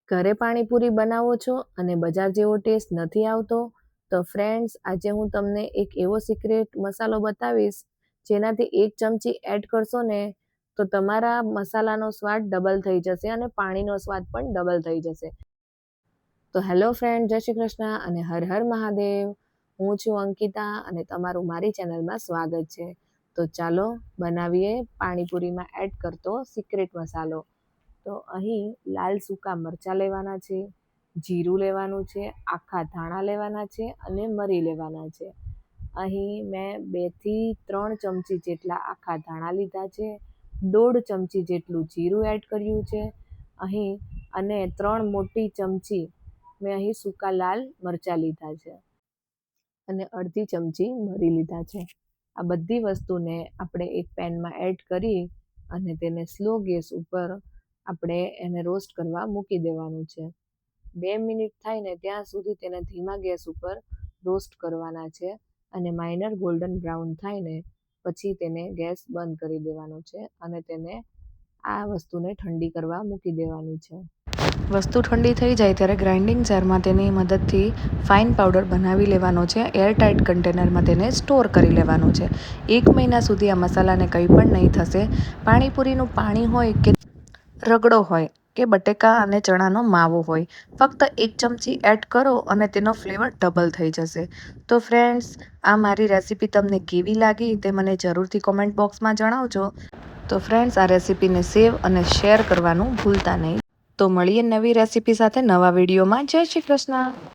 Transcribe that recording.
ઘરે પાણીપુરી બનાવો છો અને બજાર જેવો ટેસ્ટ નથી આવતો? તો ફ્રેન્ડ્સ, આજે હું તમને એક એવો સિક્રેટ મસાલો બતાવીશ જેનાથી 1 ચમચી એડ કરશો ને તો તમારા મસાલાનો સ્વાદ ડબલ થઈ જશે અને પાણીનો સ્વાદ પણ ડબલ થઈ જશે. તો હેલો ફ્રેન્ડ, જય શ્રી કૃષ્ણ અને હર હર મહાદેવ. હું છું અંકિતા અને તમારું મારી ચેનલમાં સ્વાગત છે. તો ચાલો બનાવીએ પાણીપુરીમાં એડ કરતો સિક્રેટ મસાલો. તો અહીં લાલ સૂકા મરચાં લેવાના છે, જીરું લેવાનું છે, આખા ધાણા લેવાના છે અને મરી લેવાના છે. અહીં મેં 2 થી 3 ચમચી જેટલા આખા ધાણા લીધા છે, 1.5 ચમચી જેટલું જીરું એડ કર્યું છે અહીં અને 3 મોટી ચમચી મેં અહીં સૂકા લાલ મરચાં લીધા છે અને અડધી ચમચી મરી લીધા છે. આ બધી વસ્તુને આપણે એક પેનમાં એડ કરી અને તેને સ્લો ગેસ ઉપર આપણે એને રોસ્ટ કરવા મૂકી દેવાનું છે. 2 મિનિટ થાય ને ત્યાં સુધી તેને ધીમા ગેસ ઉપર રોસ્ટ કરવાના છે અને માઇનર ગોલ્ડન બ્રાઉન થાય ને પછી તેને ગેસ બંધ કરી દેવાનો છે અને તેને આ વસ્તુને ઠંડી કરવા મૂકી દેવાની છે. વસ્તુ ઠંડી થઈ જાય ત્યારે ગ્રાઇન્ડિંગ જારમાં તેની મદદથી ફાઇન પાવડર બનાવી લેવાનો છે. એરટાઇટ કન્ટેનરમાં તેને સ્ટોર કરી લેવાનું છે. 1 મહિના સુધી આ મસાલાને કંઈ પણ નહીં થશે. પાણીપુરીનું પાણી હોય કે રગડો હોય કે બટેકા અને ચણાનો માવો હોય, ફક્ત 1 ચમચી એડ કરો અને તેનો ફ્લેવર ડબલ થઈ જશે. તો ફ્રેન્ડ્સ, આ મારી રેસીપી તમને કેવી લાગી તે મને જરૂરથી કોમેન્ટ બોક્સમાં જણાવજો. તો ફ્રેન્ડ્સ, આ રેસીપીને સેવ અને શેર કરવાનું ભૂલતા નહીં. તો મળીએ નવી રેસીપી સાથે નવા વિડીયોમાં. જય શ્રી કૃષ્ણ.